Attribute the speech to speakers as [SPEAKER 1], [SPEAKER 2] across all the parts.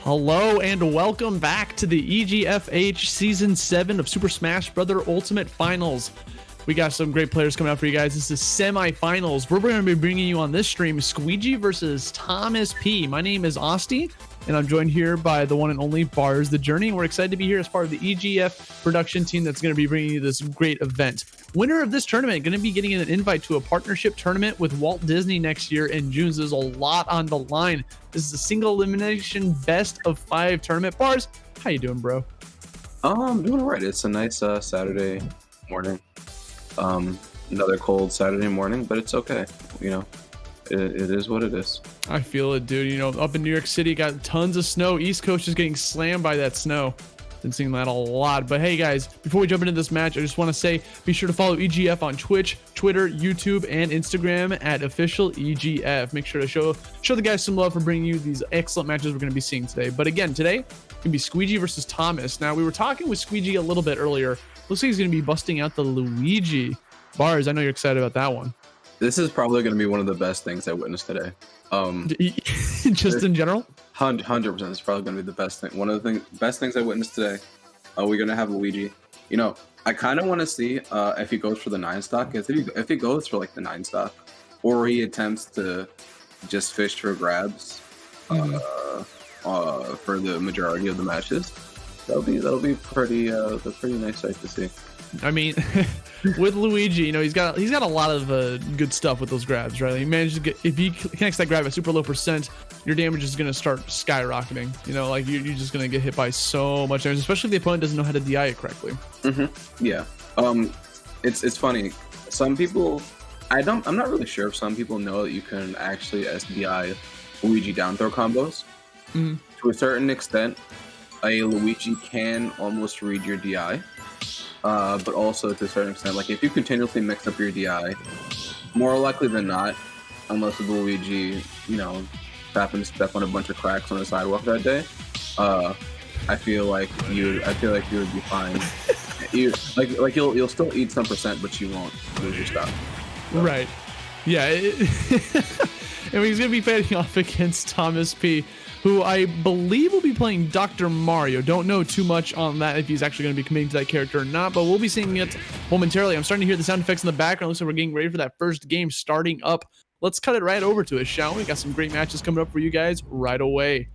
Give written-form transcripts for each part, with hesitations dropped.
[SPEAKER 1] Hello and welcome back to the EGFH Season 7 of Super Smash Bros. Ultimate Finals. We got some great players coming out for you guys. This is semi-finals. We're going to be bringing you on this stream Sqeegi versus ThomasP. My name is Osti, and I'm joined here by the one and only Bars the Journey. We're excited to be here as part of the EGF production team that's going to be bringing you this great event. Winner of this tournament going to be getting an invite to a partnership tournament with Walt Disney next year in June. So there's a lot on the line. This is a single elimination best of 5 tournament. Bars, how you doing, bro?
[SPEAKER 2] I'm doing all right. It's a nice Saturday morning. Another cold Saturday morning, but it's okay. You know, it is what it is.
[SPEAKER 1] I feel it, dude. You know, up in New York City, got tons of snow. East Coast is getting slammed by that snow. Been seeing that a lot. But hey, guys, before we jump into this match, I just want to say, be sure to follow EGF on Twitch, Twitter, YouTube, and Instagram at official EGF. Make sure to show the guys some love for bringing you these excellent matches we're going to be seeing today. But again, today it's gonna be Sqeegi versus Thomas. Now, we were talking with Sqeegi a little bit earlier. Looks like he's going to be busting out the Luigi. Bars, I know you're excited about that one.
[SPEAKER 2] This is probably going to be one of the best things I witnessed today.
[SPEAKER 1] Just in general?
[SPEAKER 2] 100%. It's probably going to be the best thing. One of the best things I witnessed today. We're going to have Luigi. You know, I kind of want to see if he goes for the 9 stock. If he goes for like the 9 stock, or he attempts to just fish for grabs for the majority of the matches. That'll be pretty nice sight to see.
[SPEAKER 1] I mean, with Luigi, you know, he's got a lot of good stuff with those grabs, right? He managed to get, if he connects that grab at super low percent, your damage is going to start skyrocketing. You know, like you're just going to get hit by so much damage, especially if the opponent doesn't know how to DI it correctly.
[SPEAKER 2] Yeah. It's funny. Some people, I'm not really sure if some people know that you can actually SDI Luigi down throw combos. To a certain extent, a Luigi can almost read your DI. But also to a certain extent, like if you continuously mix up your DI, more likely than not, unless the Luigi, you know, happens to step on a bunch of cracks on the sidewalk that day, I feel like you would be fine. You'll still eat some percent, but you won't lose your stuff. So.
[SPEAKER 1] Right. Yeah. And he's gonna be fighting off against ThomasP, who I believe will be playing Dr. Mario. Don't know too much on that, if he's actually going to be committing to that character or not, but we'll be seeing it momentarily. I'm starting to hear the sound effects in the background. Looks like we're getting ready for that first game starting up. Let's cut it right over to it, shall we? Got some great matches coming up for you guys right away.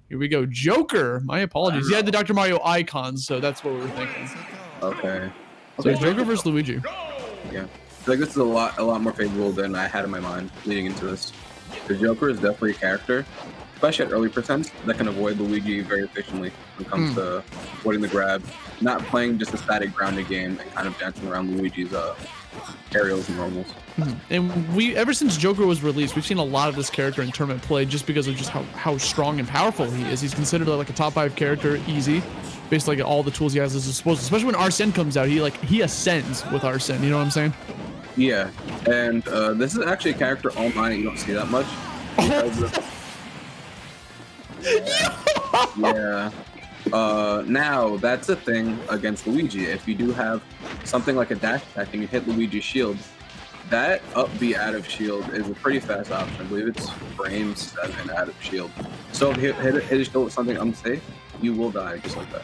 [SPEAKER 1] Here we go. Joker. My apologies. He had the Dr. Mario icons, so that's what we were thinking.
[SPEAKER 2] Okay.
[SPEAKER 1] So Joker versus Luigi.
[SPEAKER 2] Yeah. I feel like this is a lot more favorable than I had in my mind leading into this. The Joker is definitely a character, especially at early percents, that can avoid Luigi very efficiently when it comes to avoiding the grab, not playing just a static grounded game and kind of dancing around Luigi's aerials and normals.
[SPEAKER 1] And ever since Joker was released, we've seen a lot of this character in tournament play just because of just how strong and powerful he is. He's considered like a top 5 character, easy, based like all the tools he has at his disposal. Especially when Arsene comes out, he ascends with Arsene. You know what I'm saying?
[SPEAKER 2] Yeah, and this is actually a character online you don't see that much. Yeah. Now that's a thing against Luigi. If you do have something like a dash attack and you hit Luigi's shield, that up B out of shield is a pretty fast option. I believe it's frame 7 out of shield. So if you hit his shield with something unsafe, you will die just like that.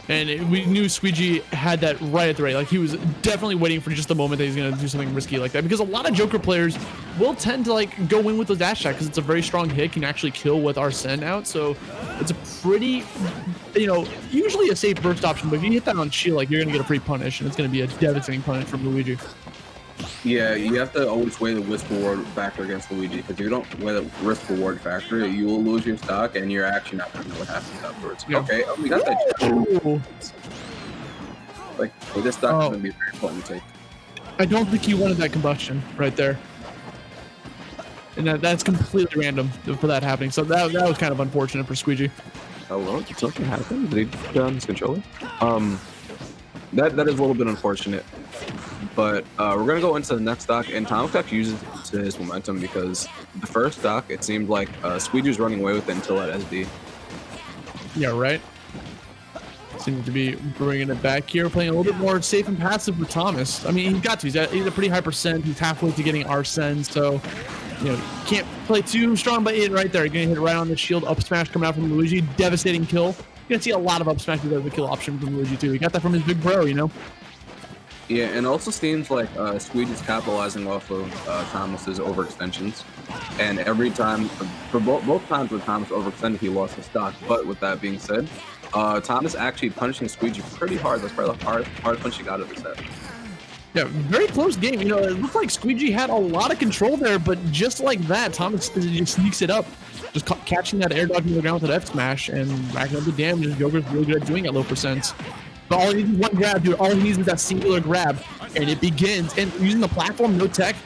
[SPEAKER 1] And we knew Sqeegi had that right at the right. Like he was definitely waiting for just the moment that he's gonna do something risky like that. Because a lot of Joker players will tend to like go in with the dash attack because it's a very strong hit, can actually kill with Arsene out. So it's a pretty, you know, usually a safe burst option. But if you hit that on shield, like you're gonna get a free punish, and it's gonna be a devastating punish from Luigi.
[SPEAKER 2] Yeah, you have to always weigh the risk reward factor against Luigi, because if you don't weigh the risk reward factor, you will lose your stock and you're actually not gonna know what happens afterwards. Yeah. Okay, we got that. Like this stock is gonna be very important to take.
[SPEAKER 1] I don't think he wanted that combustion right there, and that's completely random for that happening. So that was kind of unfortunate for Sqeegi.
[SPEAKER 2] Oh well, something happened. Did he put on his controller? That is a little bit unfortunate. But we're going to go into the next stock, and ThomasP uses it to his momentum because the first stock, it seemed like Sqeegi was running away with it until that SD.
[SPEAKER 1] Yeah, right. Seems to be bringing it back here, playing a little bit more safe and passive with Thomas. I mean, he's got to. He's a pretty high percent. He's halfway to getting Arsene, so you know, can't play too strong, but it right there. You're gonna hit right on the shield. Up smash coming out from Luigi. Devastating kill. You're gonna see a lot of up smash as a kill option from Luigi too. He got that from his big bro, you know.
[SPEAKER 2] Yeah, and also seems like Sqeegi's capitalizing off of Thomas's overextensions, and every time, for both times when Thomas overextended, he lost his stock. But with that being said, Thomas actually punishing Sqeegi pretty hard. That's probably the hardest punch he got of the set.
[SPEAKER 1] Yeah, very close game. You know, it looked like Sqeegi had a lot of control there, but just like that, Thomas just sneaks it up, just catching that air dodge into the ground with that F smash and racking up the damage. Joker's really good at doing it at low percents. But all he needs is one grab, dude. All he needs is that singular grab, and it begins. And using the platform, no tech.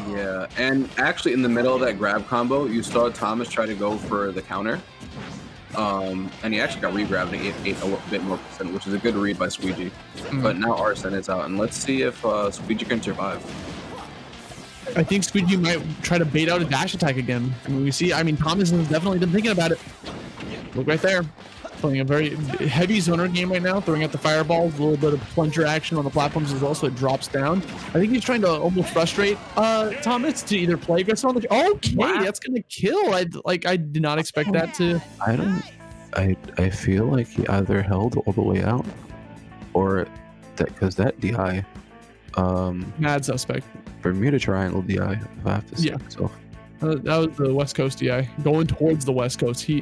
[SPEAKER 2] Yeah, and actually in the middle of that grab combo, you saw Thomas try to go for the counter. And he actually got re-grabbed and ate a bit more percent, which is a good read by Sqeegi. But now Arsene is out, and let's see if Sqeegi can survive.
[SPEAKER 1] I think Sqeegi might try to bait out a dash attack again. I mean, Thomas has definitely been thinking about it. Look right there. Playing a very heavy zoner game right now, throwing out the fireballs, a little bit of plunger action on the platforms as well, so it drops down. I think he's trying to almost frustrate Thomas to either play aggressive on the... Okay, wow. That's going to kill. I did not expect that to...
[SPEAKER 3] I feel like he either held all the way out, or that, because that DI...
[SPEAKER 1] mad suspect.
[SPEAKER 3] Bermuda Triangle DI, if I have to say myself.
[SPEAKER 1] That was the West Coast DI going towards the West Coast. He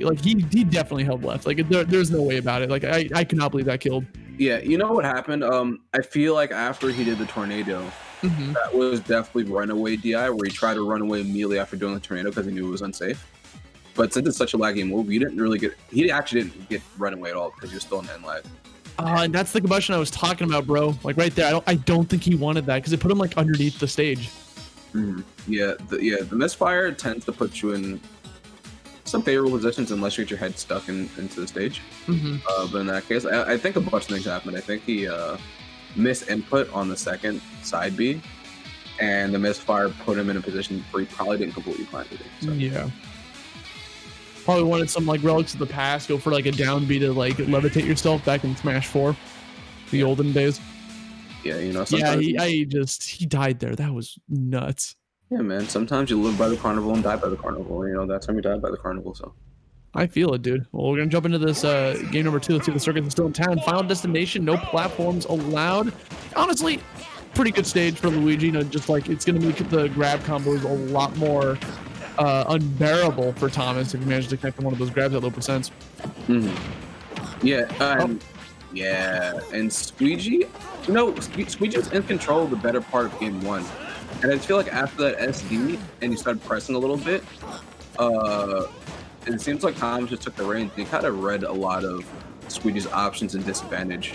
[SPEAKER 1] definitely held left. Like there's no way about it. Like I cannot believe that killed.
[SPEAKER 2] Yeah, you know what happened? I feel like after he did the tornado, that was definitely runaway DI, where he tried to run away immediately after doing the tornado because he knew it was unsafe. But since it's such a laggy move, he actually didn't get runaway at all because he was still in end lag.
[SPEAKER 1] And that's the combustion I was talking about, bro. Like right there, I don't think he wanted that because it put him like underneath the stage.
[SPEAKER 2] Yeah, the misfire tends to put you in some favorable positions unless you get your head stuck into the stage. But in that case, I think a bunch of things happened. I think he missed input on the second side B, and the misfire put him in a position where he probably didn't completely find it. So.
[SPEAKER 1] Yeah. Probably wanted some like relics of the past, go for like a down B to like levitate yourself back in Smash 4, the olden days.
[SPEAKER 2] Yeah, you know.
[SPEAKER 1] Yeah, he died there. That was nuts.
[SPEAKER 2] Yeah, man. Sometimes you live by the carnival and die by the carnival. You know, that's how we died by the carnival. So.
[SPEAKER 1] I feel it, dude. Well, we're gonna jump into this game number 2. Let's see if the circuit is still in town. Final destination, no platforms allowed. Honestly, pretty good stage for Luigi. You know, just like it's gonna make the grab combos a lot more unbearable for Thomas if he manages to connect on one of those grabs at low percents.
[SPEAKER 2] Yeah. Yeah, and Sqeegi, you know, Sqeegi was in control of the better part of game 1. And I feel like after that SD and you started pressing a little bit, it seems like Thomas just took the reins and he kind of read a lot of Sqeegi's options and disadvantage.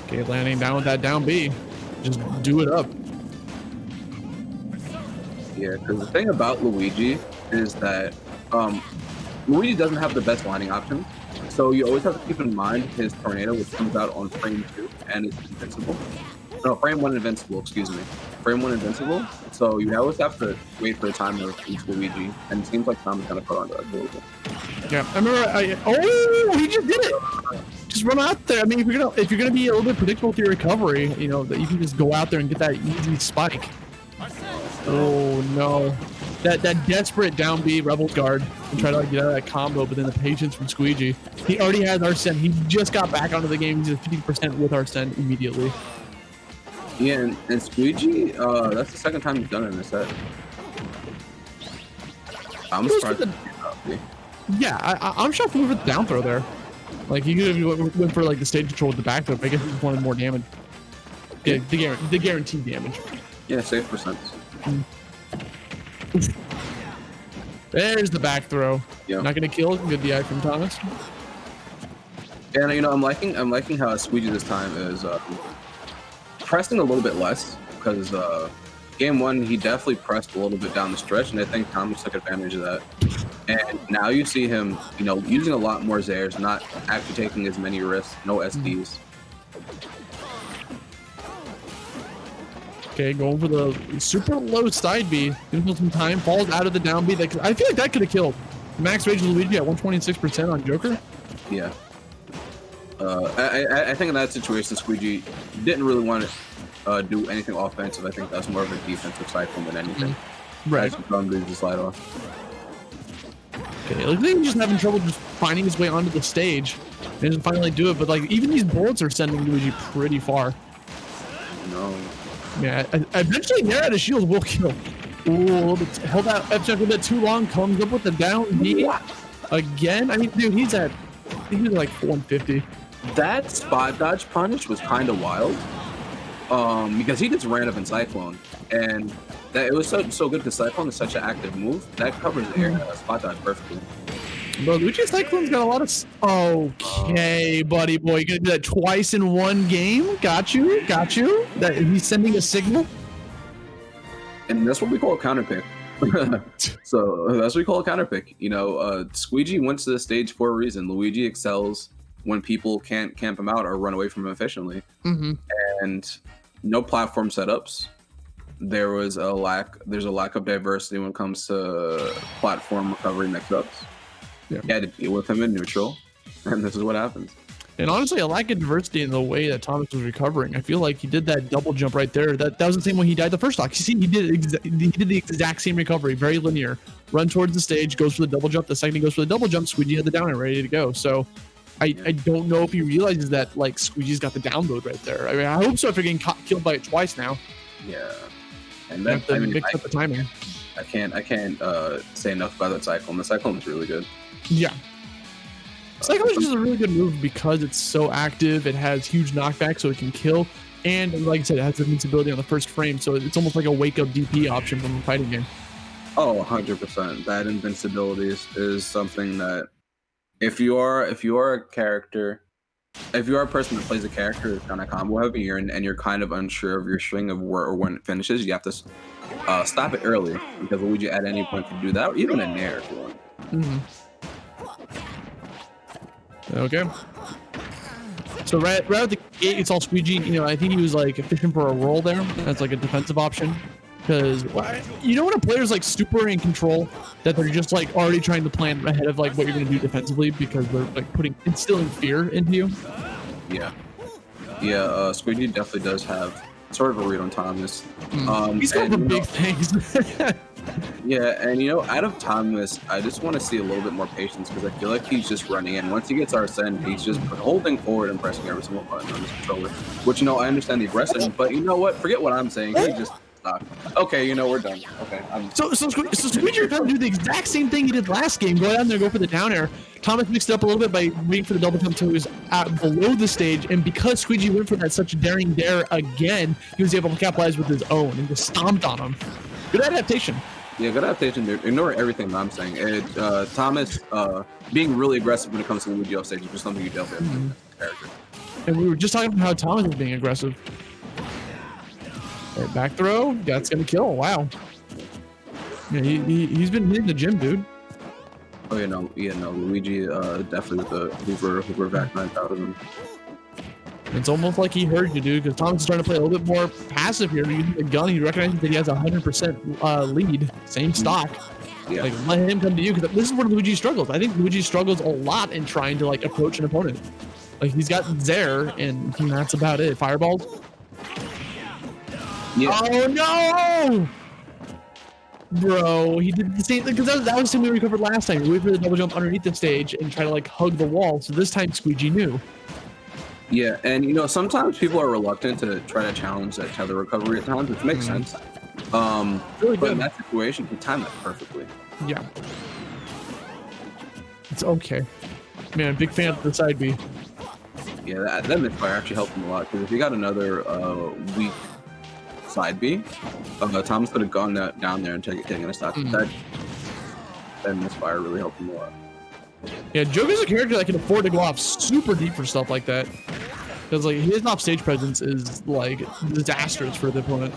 [SPEAKER 1] Okay, landing down with that down B. Just do it up.
[SPEAKER 2] Yeah, because the thing about Luigi is that Luigi doesn't have the best landing options. So you always have to keep in mind his tornado, which comes out on frame 2 and it's invincible. No, frame 1 invincible, excuse me. Frame 1 invincible. So you always have to wait for a timer for each Luigi, and it seems like Tom is gonna put on that a little bit.
[SPEAKER 1] Yeah, I remember. He just did it. Just run out there. I mean, if you're gonna be a little bit predictable with your recovery, you know that you can just go out there and get that easy spike. Oh no. That desperate down B Rebels guard and try to like get out of that combo, but then the patience from Sqeegi. He already has Arsene. He just got back onto the game. He's at 50% with Arsene immediately.
[SPEAKER 2] Yeah, and Sqeegi, that's the second time he's done it in this set. I'm surprised.
[SPEAKER 1] I'm shocked he went for the down throw there. Like he could have went for like the stage control with the back throw. I guess he just wanted more damage. Yeah, the guaranteed damage.
[SPEAKER 2] Yeah, safe percent.
[SPEAKER 1] There's the back throw.
[SPEAKER 2] Yeah.
[SPEAKER 1] Not gonna kill. Good DI from Thomas.
[SPEAKER 2] And you know, I'm liking how Sqeegi this time is pressing a little bit less, because game 1 he definitely pressed a little bit down the stretch, and I think Thomas took advantage of that. And now you see him, you know, using a lot more Zairs, not actually taking as many risks, no SDs.
[SPEAKER 1] Okay, going for the super low side B. Gives some time, falls out of the down B. I feel like that could have killed. Max Rage Luigi at 126% on Joker.
[SPEAKER 2] Yeah. I think in that situation, Sqeegi didn't really want to do anything offensive. I think that's more of a defensive cycle than anything.
[SPEAKER 1] Right.
[SPEAKER 2] The slide off.
[SPEAKER 1] Okay, like he's just having trouble just finding his way onto the stage. He doesn't finally do it, but like even these bullets are sending Luigi pretty far.
[SPEAKER 2] No.
[SPEAKER 1] Yeah, eventually Nair out of shield will kill. Ooh, held out F check a bit too long, comes up with the down B again. I mean, dude, he's like 150.
[SPEAKER 2] That spot dodge punish was kind of wild. Because he just ran up in Cyclone, and that it was so good because Cyclone is such an active move that covers the air spot dodge perfectly.
[SPEAKER 1] Bro, Luigi Cyclone's got a lot of. Okay, buddy boy, you gonna do that twice in one game? Got you. That he's sending a signal.
[SPEAKER 2] And that's what we call a counter pick. So that's what we call a counter pick. You know, Sqeegi went to the stage for a reason. Luigi excels when people can't camp him out or run away from him efficiently. And no platform setups. There's a lack of diversity when it comes to platform recovery mix-ups. Yeah. You had to deal with him in neutral, and this is what happens.
[SPEAKER 1] And honestly, a lack of diversity in the way that Thomas was recovering. I feel like he did that double jump right there. That was the same way he died the first stock. You see, he did the exact same recovery, very linear. Run towards the stage, goes for the double jump. The second he goes for the double jump, Sqeegi had the down and ready to go. So I don't know if he realizes that like Squeegee's got the download right there. I mean, I hope so if you're getting killed by it twice now.
[SPEAKER 2] Yeah. And then
[SPEAKER 1] mix up the timing.
[SPEAKER 2] I can't say enough about that Cyclone. The Cyclone is really good.
[SPEAKER 1] Yeah. Cyclone is just a really good move because it's so active. It has huge knockback, so it can kill. And like I said, it has invincibility on the first frame, so it's almost like a wake-up DP option from a fighting game.
[SPEAKER 2] Oh, 100%. That invincibility is something that if you are a character, if you are a person that plays a character that's kind of combo heavy and you're kind of unsure of your string of where or when it finishes, you have to stop it early because Luigi at any point can do that, or even a Nair if you want.
[SPEAKER 1] Okay. So right at the gate, it's all Sqeegi. You know, I think he was like fishing for a roll there. That's like a defensive option. Because you know when a player's like super in control, that they're just like already trying to plan ahead of like what you're gonna do defensively because they're like instilling fear into you.
[SPEAKER 2] Yeah. Sqeegi definitely does have sort of a read on Thomas.
[SPEAKER 1] He's going for big things.
[SPEAKER 2] Yeah, and you know, out of Thomas, I just want to see a little bit more patience because I feel like he's just running in. Once he gets Arsene, he's just holding forward and pressing every single button on his controller. Which, you know, I understand the aggression, but you know what? Forget what I'm saying. He just stopped. Okay, you know, we're done. Okay. So
[SPEAKER 1] Sqeegi trying to do the exact same thing he did last game. Go down there, go for the down air. Thomas mixed it up a little bit by waiting for the double jump until he was below the stage, and because Sqeegi went for that such daring dare again, he was able to capitalize with his own and just stomped on him. Good adaptation.
[SPEAKER 2] Yeah, good adaptation, dude. Ignore everything that I'm saying. Thomas being really aggressive when it comes to Luigi off stage is just something you dealt with as a character.
[SPEAKER 1] And we were just talking about how Thomas was being aggressive. Right, back throw. That's going to kill. Wow. Yeah, he's been hitting the gym, dude.
[SPEAKER 2] Oh, no. Luigi definitely with the Hoover back 9,000.
[SPEAKER 1] It's almost like he heard you, dude, because Thomas is trying to play a little bit more passive here. Using the gun, he recognizes that he has a 100% lead, same stock.
[SPEAKER 2] Yeah.
[SPEAKER 1] Like, let him come to you, because this is where Luigi struggles. I think Luigi struggles a lot in trying to like approach an opponent. Like he's got Zaire, and that's about it. Fireballs.
[SPEAKER 2] Yeah.
[SPEAKER 1] Oh no! Bro, he did the same thing, because that was the same we recovered last time. We waited for the double jump underneath the stage and try to like hug the wall. So this time Sqeegi knew.
[SPEAKER 2] Yeah, and you know, sometimes people are reluctant to try to challenge that tether recovery at times, which makes sense.
[SPEAKER 1] Really
[SPEAKER 2] but
[SPEAKER 1] good.
[SPEAKER 2] in that situation, he timed that perfectly.
[SPEAKER 1] Yeah. It's okay. Man, big fan of the side B.
[SPEAKER 2] Yeah, that misfire actually helped him a lot, because if he got another weak side B, Thomas could have gone down there and taken a stop. That misfire really helped him a lot.
[SPEAKER 1] Yeah, Joker's a character that can afford to go off super deep for stuff like that. Because like his off-stage presence is like disastrous for the opponent.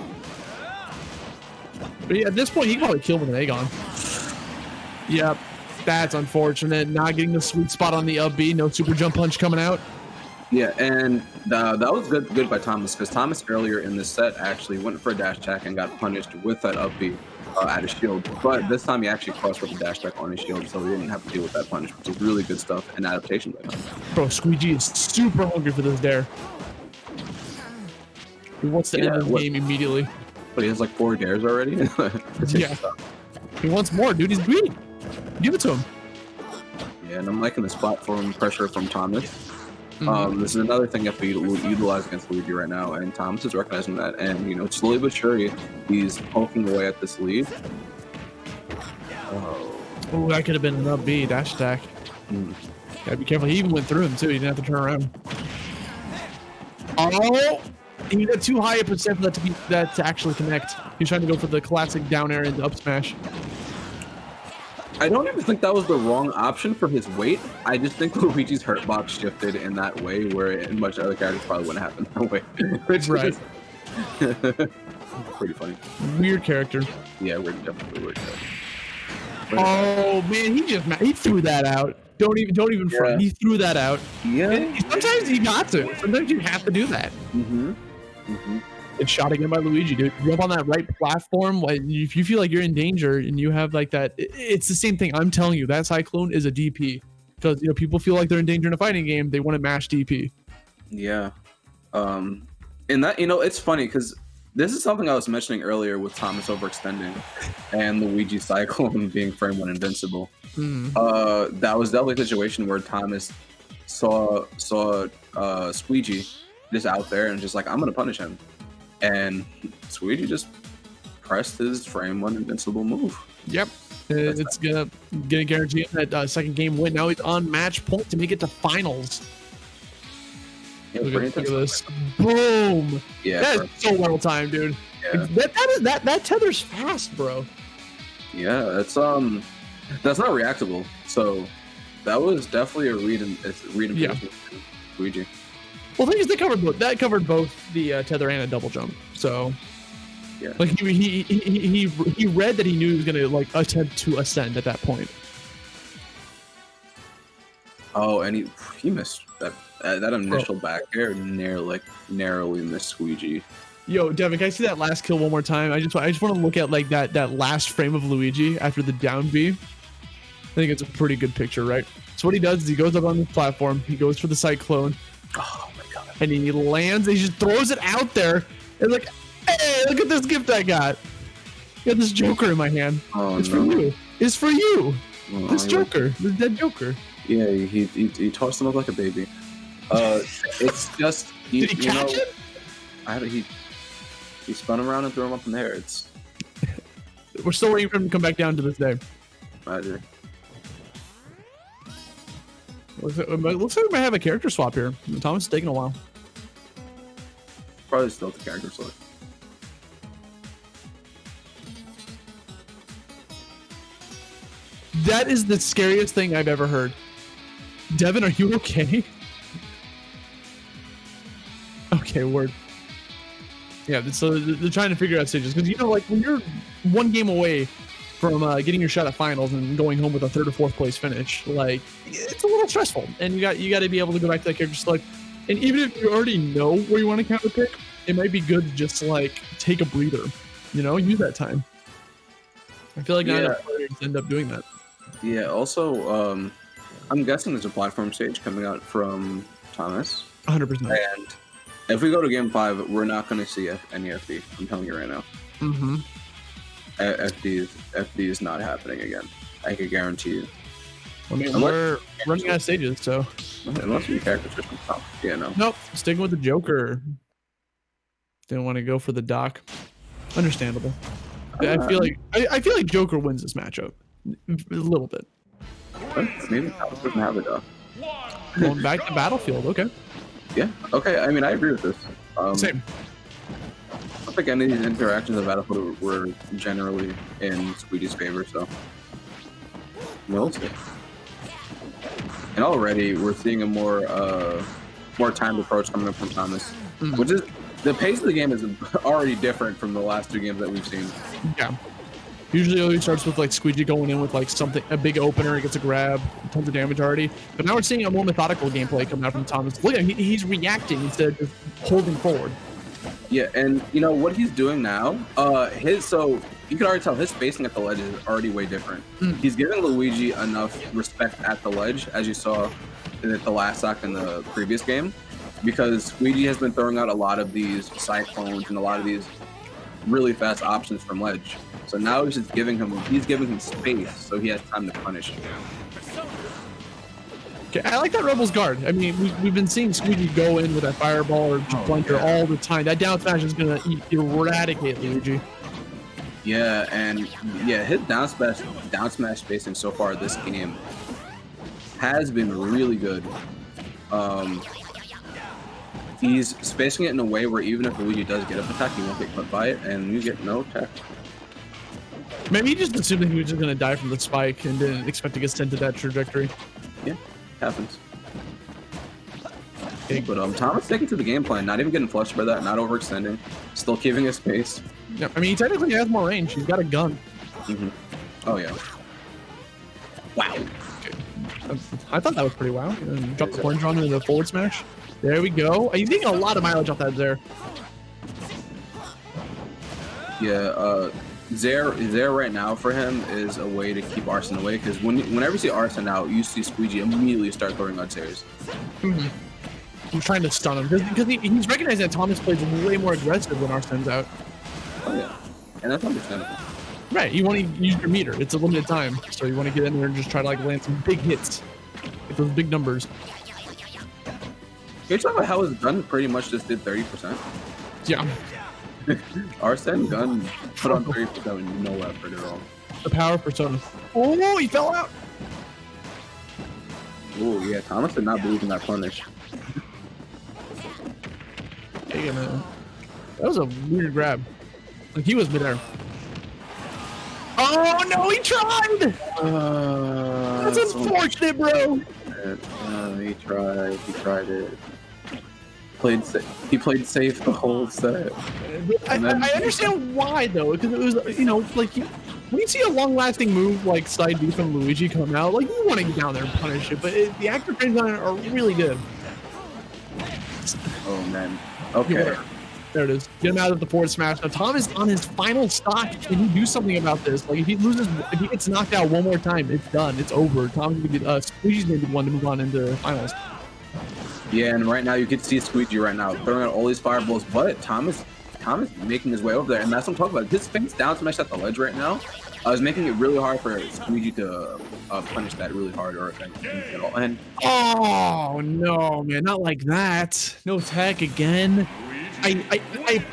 [SPEAKER 1] But yeah, at this point, he can probably kill with an Aegon. Yep, that's unfortunate. Not getting the sweet spot on the up B. No super jump punch coming out.
[SPEAKER 2] Yeah, and that was good by Thomas, because Thomas earlier in this set actually went for a dash attack and got punished with that up B at his shield. But this time he actually crossed with a dash attack on his shield, so he didn't have to deal with that punish, which is really good stuff and adaptation by him.
[SPEAKER 1] Bro, Sqeegi is super hungry for this dare. He wants to end the game immediately.
[SPEAKER 2] But he has like 4 dares already.
[SPEAKER 1] Yeah. He wants more, dude. He's greedy. Give it to him.
[SPEAKER 2] Yeah, and I'm liking this platform pressure from Thomas.
[SPEAKER 1] Mm-hmm.
[SPEAKER 2] This is another thing that we utilize against Luigi right now, and Thomas is recognizing that. And you know, slowly but surely, he's poking away at this lead.
[SPEAKER 1] Oh, that could have been an up B dash attack. Gotta be careful. He even went through him too. He didn't have to turn around. Oh, he got too high a percent for that to actually connect. He's trying to go for the classic down air into up smash.
[SPEAKER 2] I don't even think that was the wrong option for his weight. I just think Luigi's hurtbox shifted in that way where in much other characters probably wouldn't happen that way.
[SPEAKER 1] Right.
[SPEAKER 2] Pretty funny.
[SPEAKER 1] Weird character.
[SPEAKER 2] Yeah, we're definitely weird.
[SPEAKER 1] Oh man, he threw that out. Don't even front. He threw that out.
[SPEAKER 2] Yeah.
[SPEAKER 1] And sometimes you got to. Sometimes you have to do that. It's shot again by Luigi, dude. You're up on that right platform. Like, if you feel like you're in danger and you have like that, it's the same thing. I'm telling you, that Cyclone is a DP because you know people feel like they're in danger in a fighting game. They want to mash DP.
[SPEAKER 2] Yeah. And that, you know, it's funny because this is something I was mentioning earlier with Thomas overextending and Luigi Cyclone being frame 1 invincible. That was definitely a situation where Thomas saw Sqeegi just out there and just like, I'm gonna punish him. And Sqeegi just pressed his frame 1 invincible move.
[SPEAKER 1] Yep. It's gonna guarantee him that second game win. Now he's on match point to make it to finals.
[SPEAKER 2] Yeah,
[SPEAKER 1] look at this. Boom.
[SPEAKER 2] Yeah,
[SPEAKER 1] that is so well timed, dude.
[SPEAKER 2] Yeah.
[SPEAKER 1] That tether's fast, bro.
[SPEAKER 2] Yeah, that's not reactable. So that was definitely a read in
[SPEAKER 1] Yeah.
[SPEAKER 2] Luigi.
[SPEAKER 1] Well, the thing is, that covered both the tether and a double jump. So,
[SPEAKER 2] yeah,
[SPEAKER 1] like he read that he knew he was gonna like attempt to ascend at that point.
[SPEAKER 2] Oh, and he missed that initial back air narrowly missed Sqeegi.
[SPEAKER 1] Yo, Devin, can I see that last kill one more time? I just want to look at like that last frame of Luigi after the down B. I think it's a pretty good picture, right? So what he does is he goes up on the platform, he goes for the Cyclone.
[SPEAKER 2] Oh my god!
[SPEAKER 1] And he lands, and he just throws it out there. And like, hey, look at this gift I got. I got this Joker in my hand.
[SPEAKER 2] Oh,
[SPEAKER 1] it's for you. It's for you.
[SPEAKER 2] Oh,
[SPEAKER 1] this Joker, this dead Joker.
[SPEAKER 2] Yeah, he tossed him up like a baby. It's just
[SPEAKER 1] did he catch it?
[SPEAKER 2] He spun him around and threw him up in the air.
[SPEAKER 1] We're still waiting for him to come back down to this day.
[SPEAKER 2] Magic.
[SPEAKER 1] Looks like we might have a character swap here. Thomas is taking a while.
[SPEAKER 2] Probably still the character swap.
[SPEAKER 1] That is the scariest thing I've ever heard. Devin, are you okay? Okay, word. Yeah, so they're trying to figure out stages because you know, like when you're one game away from getting your shot at finals and going home with a 3rd or 4th place finish, like it's a little stressful, and you got to be able to go back to that character select. And even if you already know where you want to counter pick, it might be good to just like take a breather, you know, use that time. I feel like not enough players end up doing that.
[SPEAKER 2] Yeah. Also, I'm guessing there's a platform stage coming out from Thomas.
[SPEAKER 1] 100%.
[SPEAKER 2] And if we go to game 5, we're not going to see any FD. I'm telling you right now.
[SPEAKER 1] Mm-hmm.
[SPEAKER 2] FD is not happening again. I can guarantee you.
[SPEAKER 1] I mean, we're running out of stages, so
[SPEAKER 2] unless we character switch from top. Yeah, no.
[SPEAKER 1] Nope. Sticking with the Joker. Didn't want to go for the Doc. Understandable. I feel like Joker wins this matchup a little bit.
[SPEAKER 2] Maybe Thomas doesn't have it though.
[SPEAKER 1] Going back to Battlefield. Okay.
[SPEAKER 2] Yeah. Okay. I mean, I agree with this.
[SPEAKER 1] Same.
[SPEAKER 2] I don't think any of these interactions of Battlefield were generally in Sqeegi's favor, so we'll see. And already we're seeing a more timed approach coming up from Thomas, which is the pace of the game is already different from the last 2 games that we've seen.
[SPEAKER 1] Yeah. Usually it always starts with like Sqeegi going in with like a big opener, he gets a grab, tons of damage already. But now we're seeing a more methodical gameplay coming out from Thomas. Look at him, he's reacting instead of just holding forward.
[SPEAKER 2] Yeah, and you know what he's doing now? So you can already tell his spacing at the ledge is already way different. He's giving Luigi enough respect at the ledge, as you saw in the last act in the previous game. because Sqeegi has been throwing out a lot of these cyclones and a lot of these really fast options from ledge. So now he's giving him space, so he has time to punish him.
[SPEAKER 1] Okay, I like that Rebel's guard. I mean, we've been seeing Sqeegi go in with that fireball or blinker all the time. That down smash is gonna eradicate Luigi.
[SPEAKER 2] Yeah, and yeah, his down smash spacing so far this game has been really good. He's spacing it in a way where even if Luigi does get up attack, he won't get clipped by it, and you get no attack.
[SPEAKER 1] Maybe he just assumed that he was just gonna die from the spike and didn't expect to get sent to that trajectory.
[SPEAKER 2] Yeah, happens. Okay, but Thomas sticking to the game plan, not even getting flushed by that, not overextending, still keeping his space.
[SPEAKER 1] Yeah, I mean, he technically has more range. He's got a gun.
[SPEAKER 2] Oh yeah. Wow.
[SPEAKER 1] Okay. I thought that was pretty wow. And drop the orange drawn into the forward smash. There we go. He's getting a lot of mileage off that there.
[SPEAKER 2] Yeah, Zaire right now for him is a way to keep Arsene away, because whenever you see Arsene out, you see Sqeegi immediately start throwing out Zaire's.
[SPEAKER 1] He's trying to stun him because he's recognizing that Thomas plays way more aggressive when Arsene's out.
[SPEAKER 2] Oh yeah, and that's understandable.
[SPEAKER 1] Right, you want to use your meter. It's a limited time, so you want to get in there and just try to like land some big hits, get those big numbers.
[SPEAKER 2] You're talking about how his gun pretty much just did 30%.
[SPEAKER 1] Yeah.
[SPEAKER 2] Arsene gun put on 30% with no effort at all.
[SPEAKER 1] The power of Persona. Oh, he fell out.
[SPEAKER 2] Oh yeah, Thomas did not believe in that punish.
[SPEAKER 1] Hey, man. That was a weird grab. Like he was midair. Oh no, he tried! That's unfortunate, bro.
[SPEAKER 2] He tried it. He played safe the whole set.
[SPEAKER 1] I understand why though, because it was, you know, like when you see a long-lasting move like side B from Luigi come out, like you want to get down there and punish it, but the active frames on it are really good.
[SPEAKER 2] Oh man. Okay.
[SPEAKER 1] Yeah, there it is. Get him out of the forward smash. Now Tom is on his final stock. Can he do something about this? Like if he gets knocked out one more time, it's done. It's over. Tom's gonna be Squeegee's gonna be the one to move on into finals.
[SPEAKER 2] Yeah, and right now you can see Sqeegi right now throwing out all these fireballs, but Thomas making his way over there, and that's what I'm talking about. His face down smash at the ledge right now is making it really hard for Sqeegi to punish that really hard or at all. And
[SPEAKER 1] oh no, man, not like that. No tech again. I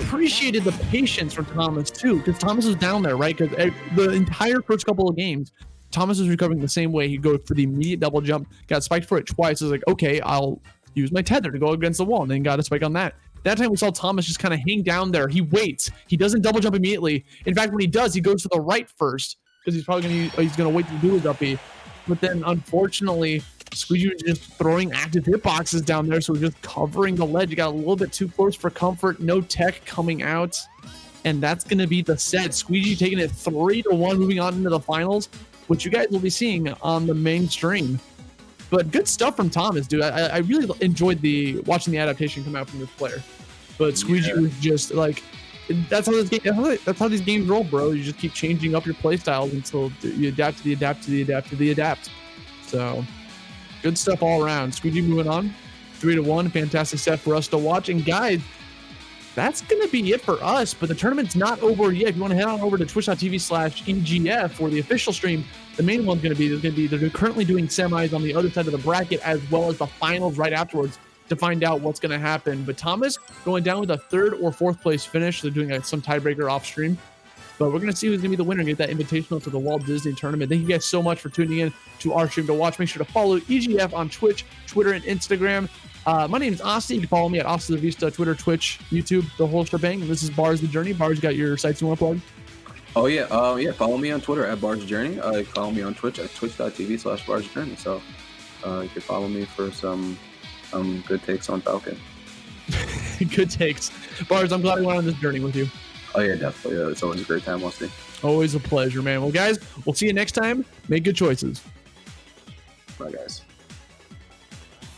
[SPEAKER 1] appreciated the patience from Thomas too, because Thomas was down there, right? Because the entire first couple of games, Thomas was recovering the same way. He'd go for the immediate double jump, got spiked for it twice. I was like, okay, I'll use my tether to go against the wall, and then got a spike on that. That time we saw Thomas just kind of hang down there. He waits. He doesn't double jump immediately. In fact, when he does, he goes to the right first because he's probably gonna wait to do his up B. But then unfortunately, Sqeegi was just throwing active hitboxes down there, so just covering the ledge. He got a little bit too close for comfort. No tech coming out, and that's gonna be the set. Sqeegi taking it 3-1, moving on into the finals, which you guys will be seeing on the main stream. But good stuff from Thomas, dude. I really enjoyed watching the adaptation come out from this player. But Sqeegi was just like, that's how these games roll, bro. You just keep changing up your play styles until you adapt to the adapt. So good stuff all around. Sqeegi moving on, 3-1, fantastic set for us to watch. And guys, that's gonna be it for us. But the tournament's not over yet. If you want to head on over to twitch.tv/EGF for the official stream, the main one's gonna be they're currently doing semis on the other side of the bracket as well as the finals right afterwards to find out what's gonna happen. But Thomas going down with a 3rd or 4th place finish. They're doing some tiebreaker off stream. But we're gonna see who's gonna be the winner and get that invitational to the Walt Disney Tournament. Thank you guys so much for tuning in to our stream to watch. Make sure to follow EGF on Twitch, Twitter, and Instagram. My name is Austin. You can follow me at Austin La Vista, Twitter, Twitch, YouTube, the whole shebang. This is Bars the Journey. Bars, got your sites you want to plug?
[SPEAKER 2] oh yeah, follow me on Twitter at Bars Journey. Follow me on Twitch at twitch.tv/Bars Journey. So you can follow me for some good takes on Falcon.
[SPEAKER 1] Good takes. Bars, I'm glad I went on this journey with you.
[SPEAKER 2] Oh yeah, definitely. It's always a great time, Austin.
[SPEAKER 1] Always a pleasure, man. Well, guys, we'll see you next time. Make good choices.
[SPEAKER 2] Bye, guys.